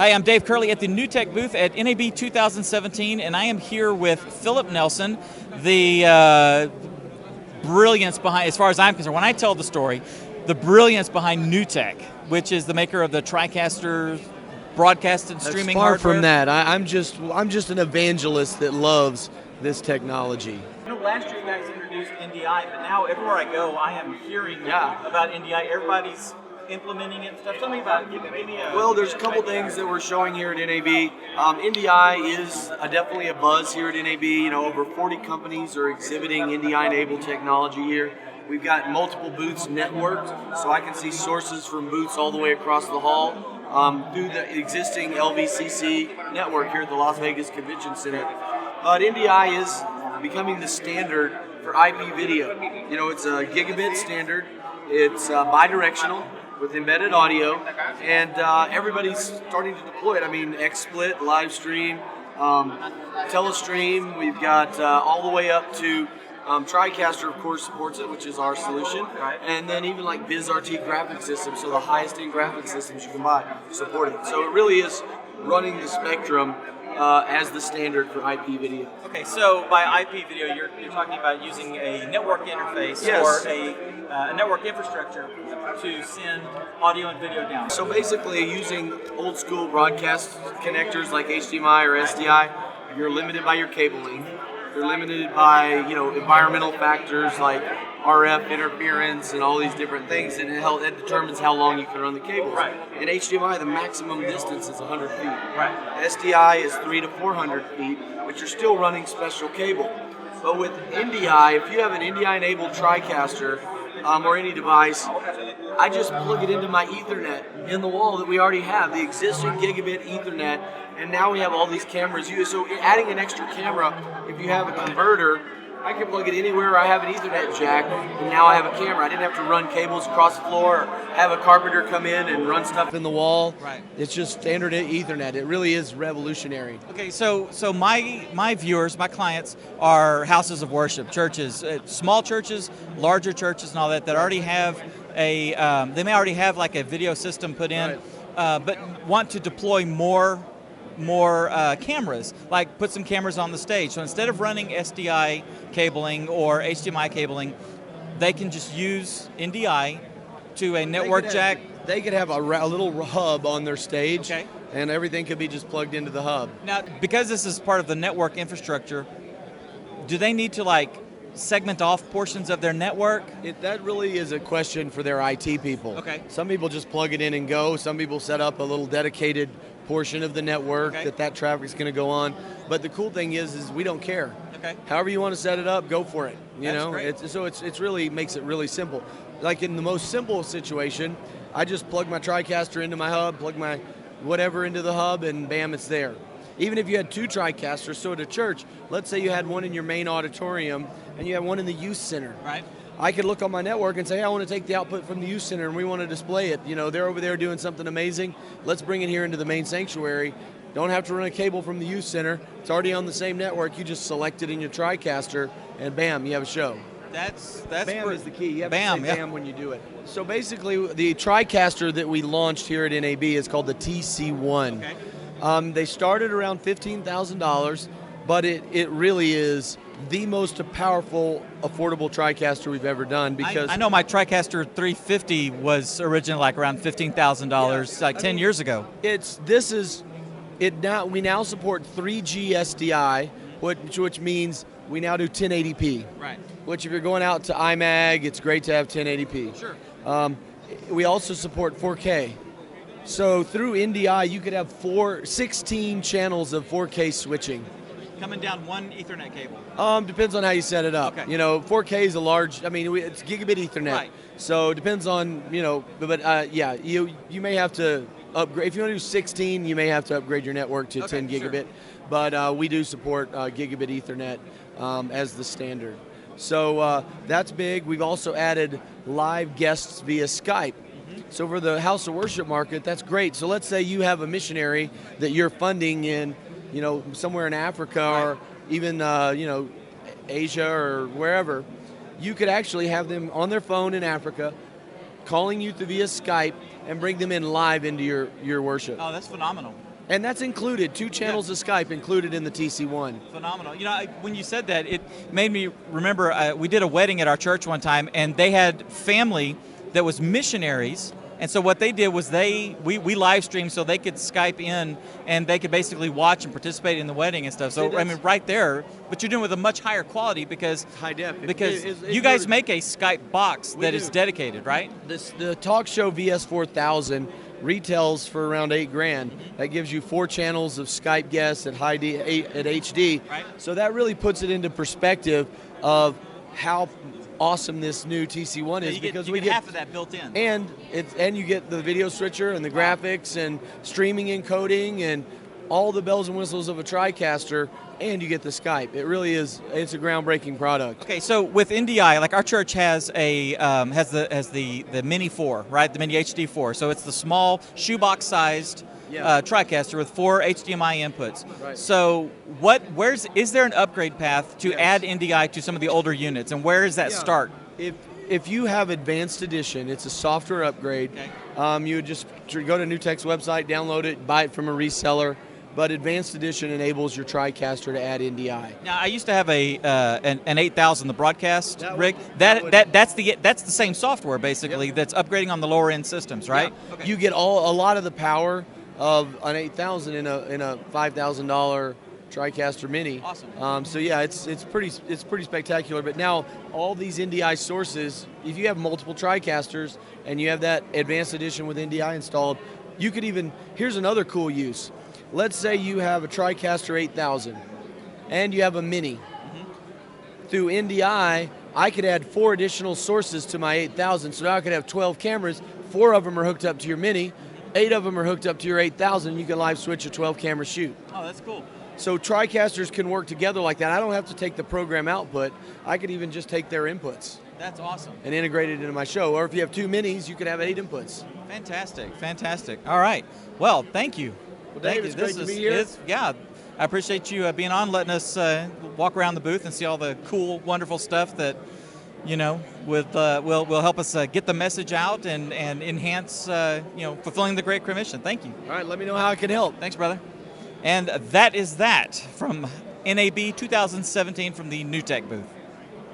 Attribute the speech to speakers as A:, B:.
A: Hi, I'm Dave Curley at the Newtek booth at NAB 2017, and I am here with Philip Nelson, the brilliance behind, as far as I'm concerned, when I tell the story, the brilliance behind Newtek, which is the maker of the Tricaster broadcast and streaming
B: far
A: hardware.
B: from that. I'm just an evangelist that loves this technology.
A: Last year you guys introduced NDI, but now everywhere I go, I am hearing about NDI. Everybody's implementing it and stuff. Tell me about it. Give me a...
B: Well, there's a couple things that we're showing here at NAB. NDI is definitely a buzz here at NAB. You know, over 40 companies are exhibiting NDI-enabled technology here. We've got multiple booths networked, so I can see sources from booths all the way across the hall through the existing LVCC network here at the Las Vegas Convention Center. But NDI is becoming the standard for IP video. You know, it's a gigabit standard. It's bidirectional with embedded audio, and everybody's starting to deploy it. I mean, XSplit, live stream, telestream. We've got all the way up to Tricaster, of course, supports it, which is our solution, and then even like BizRT graphic systems, so the highest end graphic systems you can buy support it. So it really is running the spectrum as the standard for IP video.
A: Okay, so by IP video, you're talking about using a network interface or a network infrastructure to send audio and video down.
B: So basically, using old school broadcast connectors like HDMI or SDI, you're limited by your cabling. You're limited by environmental factors like RF interference and all these different things, and it determines how long you can run the cables.
A: Right.
B: In HDMI, the maximum distance is 100 feet.
A: Right.
B: SDI is 300 to 400 feet, but you're still running special cable. But with NDI, if you have an NDI-enabled Tricaster or any device, I just plug it into my Ethernet in the wall that we already have, the existing gigabit Ethernet, and now we have all these cameras used. So adding an extra camera, if you have a converter, I can plug it anywhere. I have an Ethernet jack, and now I have a camera. I didn't have to run cables across the floor or have a carpenter come in and run stuff in the wall.
A: Right.
B: It's just standard Ethernet. It really is revolutionary.
A: Okay, so my viewers, my clients are houses of worship, churches, small churches, larger churches, and all that already have a. They may already have like a video system put in, but want to deploy more cameras, like put some cameras on the stage. So instead of running SDI cabling or HDMI cabling, they can just use NDI to a network jack.
B: They could have a little hub on their stage, and everything could be just plugged into the hub.
A: Now, because this is part of the network infrastructure, do they need to like segment off portions of their network?
B: That really is a question for their IT people.
A: Okay.
B: Some people just plug it in and go. Some people set up a little dedicated portion of the network that traffic is going to go on. But the cool thing is we don't care.
A: Okay.
B: However you want to set it up, go for it.
A: That's great.
B: It's really makes it really simple. Like in the most simple situation, I just plug my Tricaster into my hub, plug my whatever into the hub, and bam, it's there. Even if you had two Tricasters, so at a church, let's say you had one in your main auditorium and you had one in the youth center.
A: Right.
B: I could look on my network and say, hey, I want to take the output from the youth center and we want to display it. You know, they're over there doing something amazing. Let's bring it here into the main sanctuary. Don't have to run a cable from the youth center. It's already on the same network. You just select it in your Tricaster and bam, you have a show.
A: That's
B: bam is the key. You have
A: bam,
B: to say bam when you do it. So basically, the Tricaster that we launched here at NAB is called the TC1.
A: Okay.
B: They started around $15,000, but it really is the most powerful, affordable Tricaster we've ever done. Because
A: I know my Tricaster 350 was originally like around $15,000 10 years ago.
B: We now support 3G SDI, which means we now do 1080p.
A: Right.
B: Which if you're going out to IMAG, it's great to have 1080p.
A: Sure.
B: We also support 4K. So through NDI, you could have 16 channels of 4K switching.
A: Coming down one Ethernet cable.
B: Depends on how you set it up.
A: Okay.
B: You know, 4K is a large. I mean, it's gigabit Ethernet.
A: Right.
B: So it depends on yeah, you may have to upgrade. If you want to do 16, you may have to upgrade your network to 10 gigabit.
A: Sure.
B: But we do support gigabit Ethernet as the standard. So that's big. We've also added live guests via Skype. So for the house of worship market, that's great. So let's say you have a missionary that you're funding in, somewhere in Africa or even, Asia or wherever. You could actually have them on their phone in Africa, calling you via Skype, and bring them in live into your worship.
A: Oh, that's phenomenal.
C: And that's included, 2 channels of Skype included in the TC1.
A: Phenomenal. You know, when you said that, it made me remember we did a wedding at our church one time, and they had family that was missionaries. And so what they did was we live streamed so they could Skype in and they could basically watch and participate in the wedding and stuff. So I mean, right there, but you're doing it with a much higher quality because
C: high def.
A: Because you guys make a Skype box that is dedicated, right?
C: The Talk Show VS4000 retails for around $8,000. That gives you 4 channels of Skype guests at at HD.
A: Right.
C: So that really puts it into perspective of how awesome this new TC1 is, because we get
A: half of that built in,
C: and you get the video switcher and the graphics and streaming encoding and all the bells and whistles of a TriCaster, and you get the Skype. It really is. It's a groundbreaking product.
A: Okay, so with NDI, like our church has a the Mini 4, right? The Mini HD 4. So it's the small shoebox sized TriCaster with 4 HDMI inputs.
C: Right.
A: So is there an upgrade path to add NDI to some of the older units, and where does that start?
C: If you have Advanced Edition, it's a software upgrade. Okay. You would just go to Newtek's website, download it, buy it from a reseller. But Advanced Edition enables your TriCaster to add NDI.
A: Now, I used to have an 8000, the broadcast rig. That's the same software basically. That's upgrading on the lower end systems, right?
C: Yeah. Okay. You get a lot of the power of an 8000 in a $5,000 TriCaster Mini.
A: Awesome.
C: So yeah, it's pretty spectacular. But now all these NDI sources, if you have multiple TriCasters and you have that Advanced Edition with NDI installed, you could even, here's another cool use. Let's say you have a TriCaster 8000 and you have a Mini. Through NDI, I could add 4 additional sources to my 8000, so now I could have 12 cameras. 4 of them are hooked up to your Mini, 8 of them are hooked up to your 8000. You can live switch a 12 camera shoot.
A: Oh, that's cool.
C: So TriCasters can work together like that. I don't have to take the program output. I could even just take their inputs.
A: That's awesome.
C: And integrate it into my show. Or if you have 2 Minis, you could have 8 inputs.
A: Fantastic, fantastic. All right. Well, thank you.
C: Well, Dave, it's great to be here.
A: Yeah, I appreciate you being on, letting us walk around the booth and see all the cool, wonderful stuff that, you know, will help us get the message out and enhance, fulfilling the Great Commission. Thank you.
C: All right, let me know how I can help.
A: Thanks, brother. And that is that from NAB 2017 from the Newtek booth.